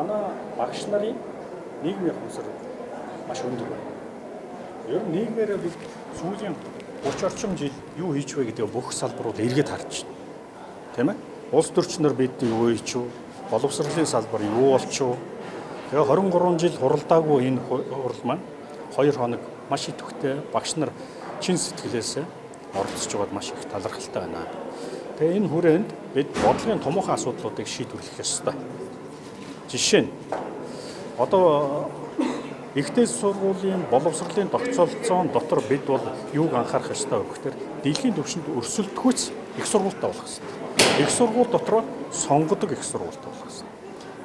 манай багш нарын нийгмийн ухамсар маш өндөр байна. Ер нь нийгмээрээ бид сүүлийн 30 орчим жил юу хийж вэ гэдэг бүх салбарууд эргээд харж байна. Тийм ээ? Улс төрчнөр бид юу хийж вэ? Боловсролын салбар юу болчихв? Тэгээ 23 жил хуралдаагүй энэ хурал маань 2 хоног маш идэвхтэй багш нар чин сэтгэлээсээ оролцож байгаад маш их талархалтай байна. Тэгээ энэ хүрээнд бид бодлогын томоохон асуудлуудыг шийдвэрлэх ёстой. Жишээ нь одоо ихтэй сургуулийн боловсролын тогтцоолцоон дотор бид бол юуг анхаарах ёстой вэ гэхээр дэлхийн түвшинд өрсөлдөхүйц их сургуультай болох ёстой. Их сургууль дотроо сонгодог их сургуультай болох ёстой.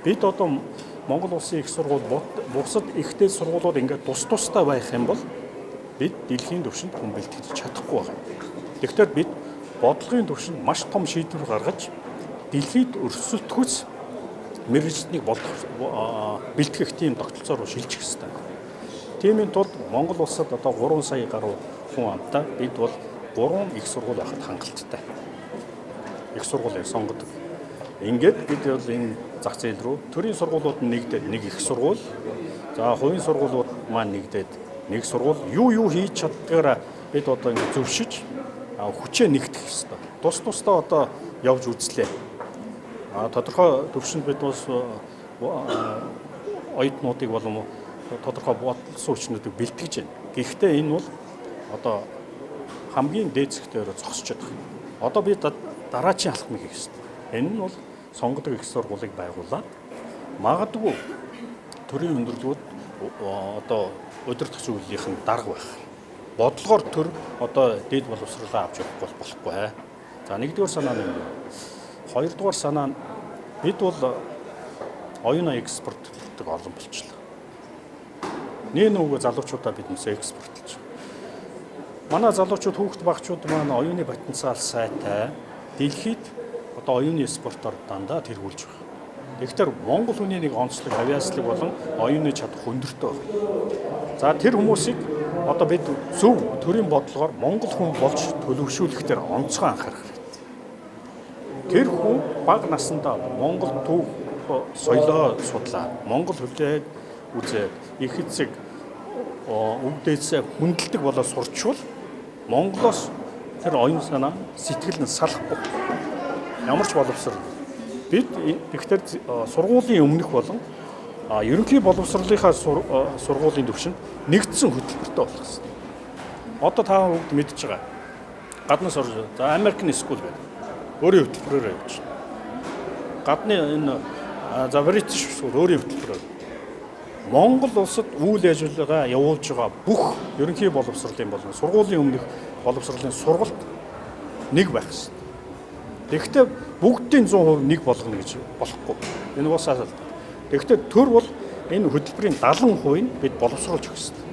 Бид одоо Монгол улсын их сургууль бусад ихтэй сургуулиуд ингээд тус тустай байх юм бол бид дэлхийн түвшинд хүн бэлтгэж чадахгүй байна. Тэгэхээр бид бодлогын түвшинд маш том шийдвэр гаргаж дэлхийд өрсөлдөхүйц мэргэжлийг бэлтгэх тийм тогтолцоор шилжих ёстой. Тиймийн тулд Монгол улсад одоо 3 сая гаруй хүн амтай бид бол 3 их сургууль байхад хангалттай. Их сургуулийг сонгодог. Ингээд бид бол энэ зах зээл рүү төрийн сургуулиуд нь нэгдээд нэг их сургууль, за хувийн сургуулиуд маань нэгдээд нэг сургууль юу хийж чаддгаараа бид одоо ингэ зөвшөж хүчээ нэгтгэх ёстой. Тус тусдаа одоо явж үзлээ. Тодорхой төвшөнд бид бас оюутнуудыг болон тодорхой бодлосон хүчнүүдийг бэлтгэж байна. Гэхдээ энэ бол одоо хамгийн дээд зэгтээр зогсож байгаа. Одоо бид дараачийн алхмыг хийх ёстой. Энэ нь бол сонгодог их сургуулийг байгуулад магадгүй төрийн өндөрлгүүд одоо удирдах зүйлийнх нь дарга байх. Бодлогоор төр одоо дээд боловсролоо авч явах болохгүй. За нэгдүгээр санаа нь юм. Хоёрдугаар санаа нь бид бол оюуны экспортлдог олон болчихлоо. Нэг залуучуудаа биднээс экспортлж. Манай залуучууд хүүхэд багчууд маань оюуны потенциал сайтай дэлхийд одоо оюуны экспортоор дандаа тэргүүлж байна. Тэгэхээр Монгол хүний нэг онцлог авиаслаг болон оюуны чадах өндөртэй байна. За тэр хүмүүсийг одоо бид зөв төрийн бодлогоор Монгол хүн болж төлөвшүүлэхдээ онцгой анхаарах хэрэгтэй. Тэр хүн бага насндаа Монгол төв соёлоо судлаа, Монгол хөлийг үзээд их эцэг өвдөөсөө хүндэлдэг болоод сурчвал Монголоос тэр оюун санаа сэтгэл нь салахгүй. Ямар ч боловсрол бид тэгэхээр сургуулийн өмнөх болон ерөнхий боловсролынхаа сургуулийн төвшөнд нэгдсэн хөтөлбөртэй болох хэрэгтэй. Одоо та бүгд мэдж байгаа. Гаднаас орж за American School гэдэг. Өөрийн хөтөлбөрөөр явж байна. Гадны энэ за British School өөрийн хөтөлбөрөөр. Монгол улсад үйл ажиллагаа явуулж байгаа бүх ерөнхий боловсролын болон сургуулийн өмнөх боловсролын сургалт нэг байх хэрэгтэй. Тэгэхдээ бүгдийн 100% нэг болгоно гэж болохгүй. Энэ бас асуулт. Тэгэхдээ төр бол энэ хөтөлбөрийн 70% нь бид боловсруулж өгөх хэрэгтэй.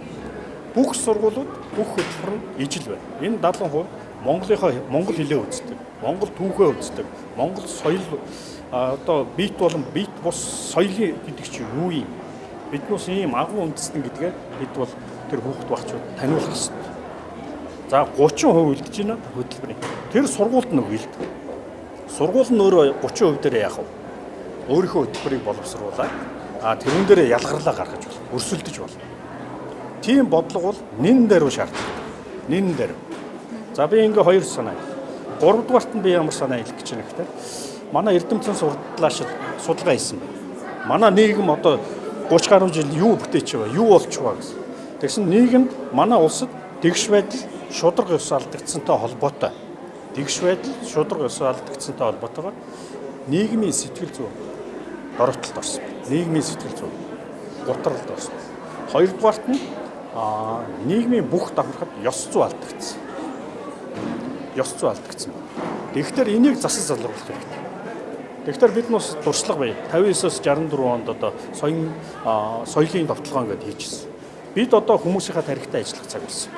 Бүх сургуулиуд, бүх хөтөлбөр нь ижил байна. Энэ 70% Монгол хэлээ үздэг, Монгол түүхээ үздэг, Монгол соёл одоо бит болон бит бус соёлын гэдэг чинь юу юм? Биднээс ийм агуу үндэстэн гэдгээ бид бол тэр хүүхд багчууд таниулах хэрэгтэй. За 30% үлдэж байна хөтөлбөрийн. Тэр сургуульд нь үлддэг. Сургууль нь өөрөө 30% дээр яах вэ? Өөрийнхөө хөтөлбөрийг боловсруулаад тэрүүн дээр ялгарлаа гаргаж болно. Өрсөлдөж болно. Тийм бодлого бол нэн дээр шаардлагатай. Нэн дээр. За би ингээ хоёр санаа. Гуравдугаарт нь би ямар санаа хэлэх гэж байна гэхээр манай эрдэмтэн судлаачид судалгаа хийсэн байна. Манай нийгэм одоо 30 гаруй жил юу бүтээч вэ? Юу болж байгаа гэсэн. Тэгсэн нийгэмд манай улсад тэгш байдал шударга ёс алдагдсантай холбоотой. Тэгш байдал шударга ёс алдагдсантай холбоотойгоор нийгмийн сэтгэл зүйн доротолд орсон. Нийгмийн сэтгэл зүйн гутралд орсон. Хоёрдугаарт нь нийгмийн бүх давхархад ёс зүй алдагдсан. Ёс зүй алдагдсан. Тэгэхээр энийг засаж залруулах хэрэгтэй. Тэгэхээр бид нус дуршлаг бай. 59-оос 64 онд одоо соёлын товтлогоо гэдээ хийжсэн. Бид одоо хүмүүсийнхаа тарихтай ажиллах цаг болсон.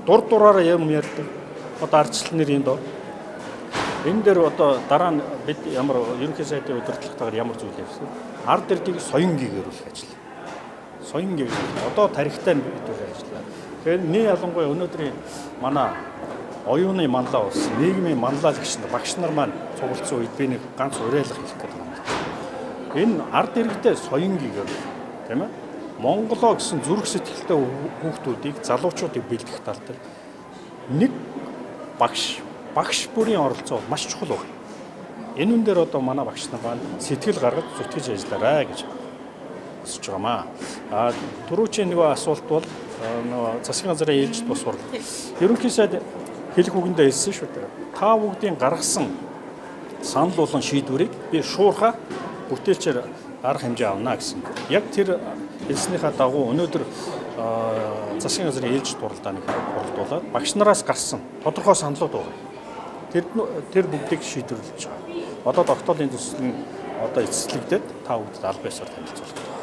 Дур дураараа юм ярьдаг. Одоо ардчлал нэрийн доо. Энэ дээр одоо дараа нь бид ямар ерөнхий сайдын удирдлагатайгаар ямар зүйл явуулсан. Ард эрдийг соён гээгэрүүлэх ажил. Соён гээгэрүүлэх. Одоо тарихтай нь бид ажиллаа. Тэгэхээр нэг ялангуяа өнөөдрийн манай оюуны манлаа ус, нийгмийн манлайлагч нар, багш нар маань цугласан үед би нэг ганц уриалга хэлэх гэдэг юм. Энэ ард иргэдээ соёнгийн тийм ээ Монголоо гэсэн зүрх сэтгэлтэй хүүхдүүдийг залуучуудыг бэлтгэх тал дээр нэг багш бүрийн оролцоо маш чухал байна. Энэ үн дээр одоо манай багш нар сэтгэл гаргаж зүтгэж ажиллаарай гэж хүсэж байгаамаа. Түрүүчийн нөгөө асуулт бол нөгөө засгийн газрын ээлжид бос сурал. Ерөнхий сайд хэлэх үгэндээ хэлсэн шүү дээ. Та бүгдийн гаргасан санал болон шийдвэрийг би шуурхаа бүтээлчээр арга хэмжээ авна гэсэн. Яг тэр хэлснийхаа дагуу өнөөдөр засгийн газрын ээлжид уралдааныг борлуулад багш нараас гарсан тодорхой саналууд байна. Тэр бүгдийг шийдвэрлэж байгаа. Одоо тогтоолын төсөл нь одоо эцэслэгдээд та бүхэнд аль биесээр танилцуулах.